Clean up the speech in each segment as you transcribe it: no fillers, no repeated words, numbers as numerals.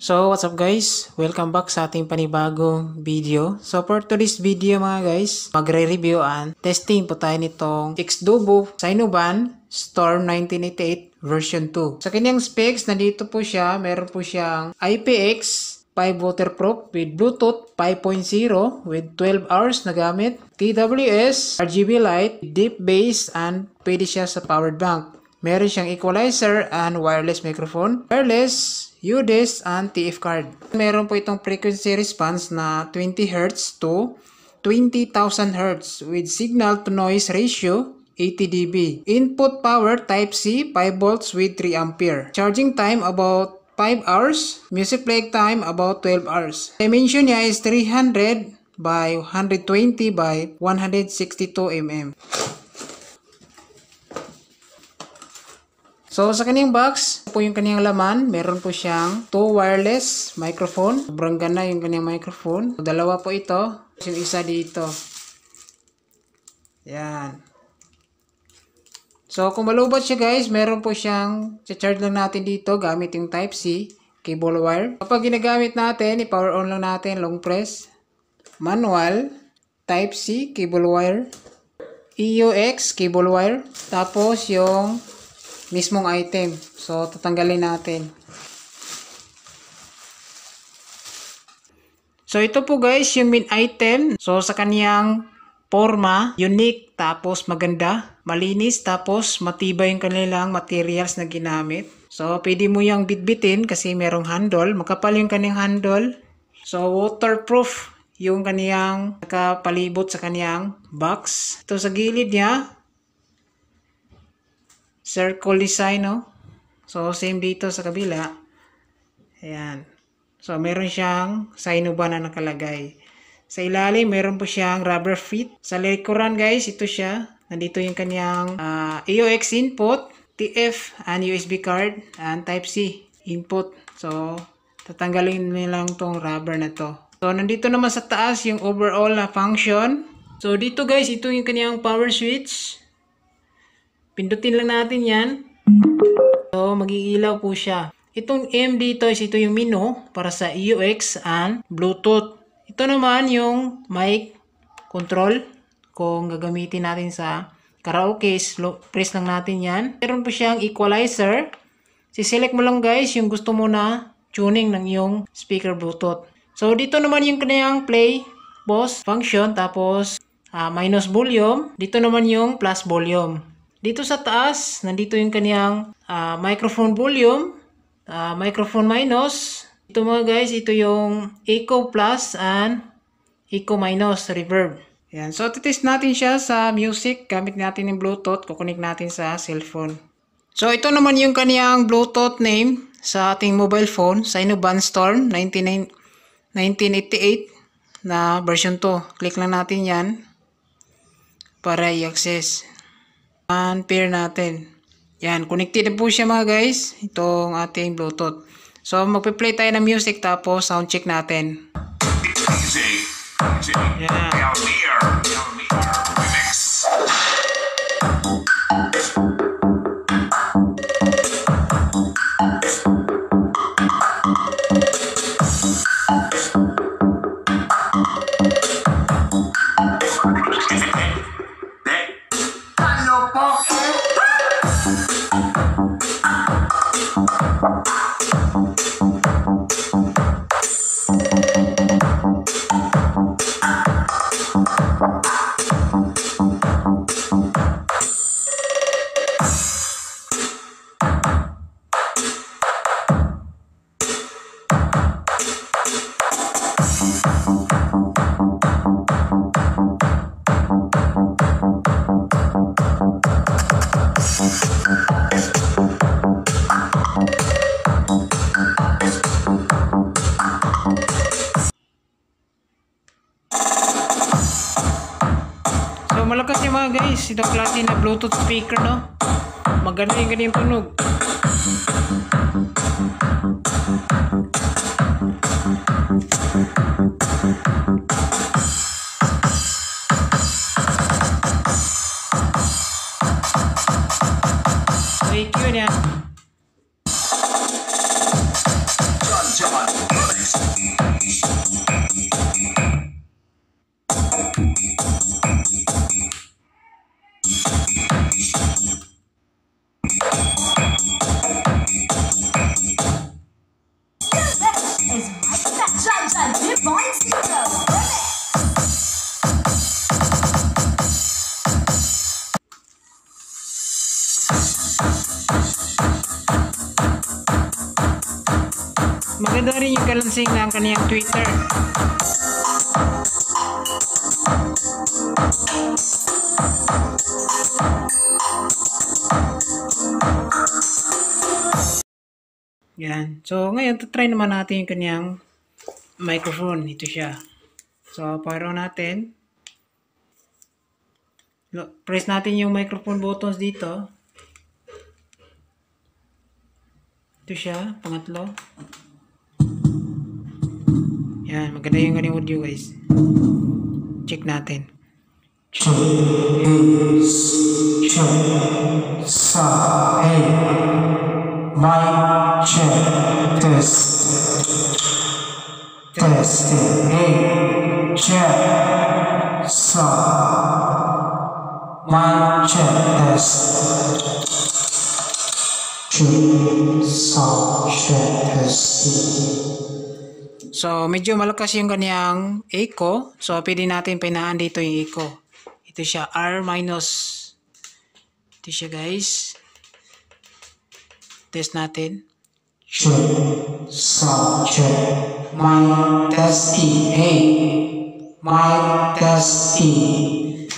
So, what's up guys? Welcome back sa ating panibagong video. So, for today's video mga guys, magre-review and testing po tayo nitong Xdobo Synovan Storm 1988 version 2. Sa kanyang specs, nandito po siya. Meron po siyang IPX5 waterproof with Bluetooth 5.0 with 12 hours na gamit. TWS, RGB light, deep bass, and pwede siya sa powered bank. Meron siyang equalizer and wireless microphone, wireless, UDES, and TF card. Meron po itong frequency response na 20 Hz to 20,000 Hz with signal to noise ratio 80 dB. Input power Type-C 5 volts with 3 ampere. Charging time about 5 hours. Music play time about 12 hours. Dimension niya is 300 by 120 by 162 mm. So, sa kanyang box, po yung kanyang laman. Meron po siyang 2 wireless microphone. Sobrang ganda yung kanyang microphone. Dalawa po ito. Yung isa dito. Yan. So, kung malubat siya guys, meron po siyang charge lang natin dito gamit yung Type-C cable wire. Kapag ginagamit natin, i-power on lang natin, long press. Manual, Type-C cable wire. EUX cable wire. Tapos yung mismong item. So, tatanggalin natin. So, ito po guys, yung main item. So, sa kaniyang forma, unique, tapos maganda, malinis, tapos matibay yung kanilang materials na ginamit. So, pwede mo yung bitbitin kasi merong handle. Makapal yung kaniyang handle. So, waterproof yung kaniyang nakapalibot sa kaniyang box. Ito sa gilid niya, circle design, no? So, same dito sa kabila. Ayan. So, meron siyang Synovan na nakalagay. Sa ilalim, meron po siyang rubber feet. Sa likuran, guys, ito siya. Nandito yung kanyang AUX input, TF, and USB card, and Type-C input. So, tatanggalin nilang tong rubber na to. So, nandito naman sa taas yung overall na function. So, dito guys, ito yung kanyang power switch. Pindutin lang natin yan. So, magigilaw po siya. Itong M dito is ito yung menu para sa EUX and Bluetooth. Ito naman yung mic control. Kung gagamitin natin sa karaoke, press lang natin yan. Meron po siyang equalizer. Siselect mo lang guys yung gusto mo na tuning ng yung speaker Bluetooth. So, dito naman yung kanyang play, pause, function, tapos minus volume. Dito naman yung plus volume. Dito sa taas, nandito yung kaniyang microphone volume, microphone minus. Ito mga guys, ito yung echo plus and echo minus reverb. Ayan. So, titest natin siya sa music. Gamit natin yung Bluetooth. Kukunik natin sa cellphone. So, ito naman yung kaniyang Bluetooth name sa ating mobile phone. Synovan Storm 1988 na version 2. Click lang natin yan para i-access. And pair natin. Yan, connected po siya mga guys. Itong ating Bluetooth. So, magpe-play tayo ng music tapos sound check natin. Yan. So, malakas yung mga guys. Itong klase na Bluetooth speaker, no? Maganda yung ganyan tunog. So, EQ niya. kasing ng kaniyang Twitter. Yan. So, ngayon, try naman natin yung kanyang microphone. Ito siya. So, power on natin. Press natin yung microphone buttons dito. Ito siya. Pangatlo. Yan. Maganda yung kanyang audio, guys. Check natin. Check. Sa. Hey. Mic check. Test. Testing. Hey. Check. Sound. Mic check. Test. Check. Sound check. Testing. So, medyo malakas yung kanyang echo. So, pwede natin painaan dito yung echo. Ito siya. R-. Ito siya, guys. Test natin. Check. Sound check. Mic testing. Hey. Mic testing.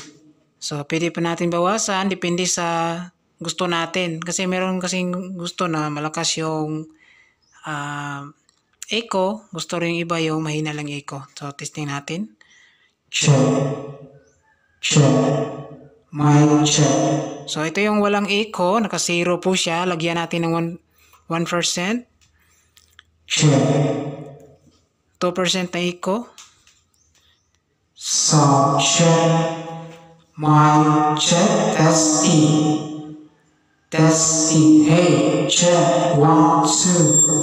So, pwede pa natin bawasan. Depende sa gusto natin. Kasi meron kasing gusto na malakas yung echo. Gusto rin iba yung mahina lang echo. So, testing natin. Check. Check. Mic check. So, ito yung walang echo. Naka-0 po siya. Lagyan natin ng 1%. Check. 2% na echo. Sound check. Mic check. Testing. Testing. Hey, check. 1, 2.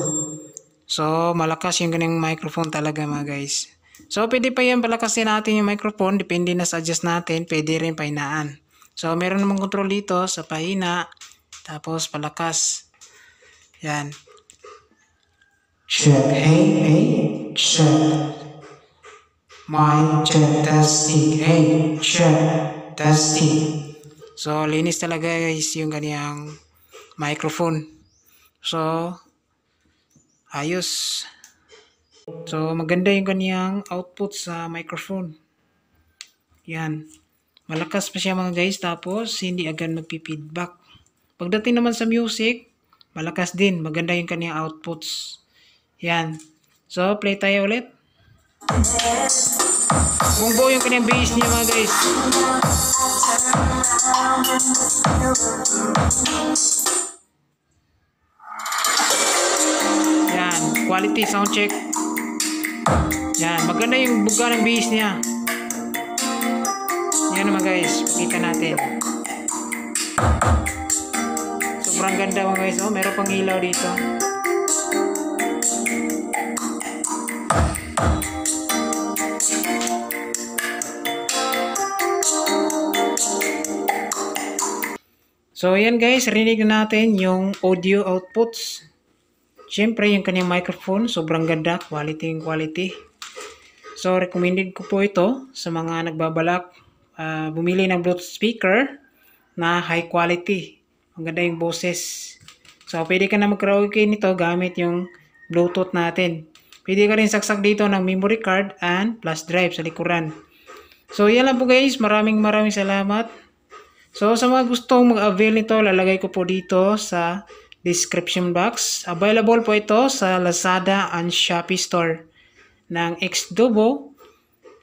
So, malakas yung kanyang microphone talaga, mga guys. So, pwede pa yan palakasin natin yung microphone. Depende na sa adjust natin. Pwede rin pahinaan. So, meron namang control dito sa pahina. Tapos, palakas. Yan. Check. Hey. Check. Mic check. Testing. Hey. Check. Testing. So, linis talaga, guys, yung kanyang microphone. So, ayos. So, maganda yung kanyang output sa microphone. Yan. Malakas pa siya, mga guys. Tapos, hindi agad magpi-feedback. Pagdating naman sa music, malakas din. Maganda yung kanyang outputs. Yan. So, play tayo ulit. Bumbo yung kanyang bass niya, mga guys. Yan. Quality sound check. Yan. Maganda yung buga ng bass niya. Yan naman, guys. Pakita natin. Sobrang ganda, mga guys. Oh, meron pang ilaw dito. So, yan, guys. Rinig na natin yung audio outputs. Siyempre, yung kanyang microphone. Sobrang ganda. Quality. So, recommended ko po ito sa mga nagbabalak bumili ng Bluetooth speaker na high quality. Ang ganda yung boses. So, pwede ka na mag-karaoke nito gamit yung Bluetooth natin. Pwede ka rin saksak dito ng memory card and flash drive sa likuran. So, yan lang po, guys. Maraming salamat. So, sa mga gustong mag-avail nito, lalagay ko po dito sa description box. Available po ito sa Lazada and Shopee store ng Xdobo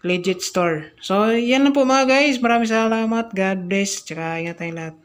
Legit Store. So, yan lang po, mga guys. Maraming salamat. God bless. Tsaka ingat tayong lahat.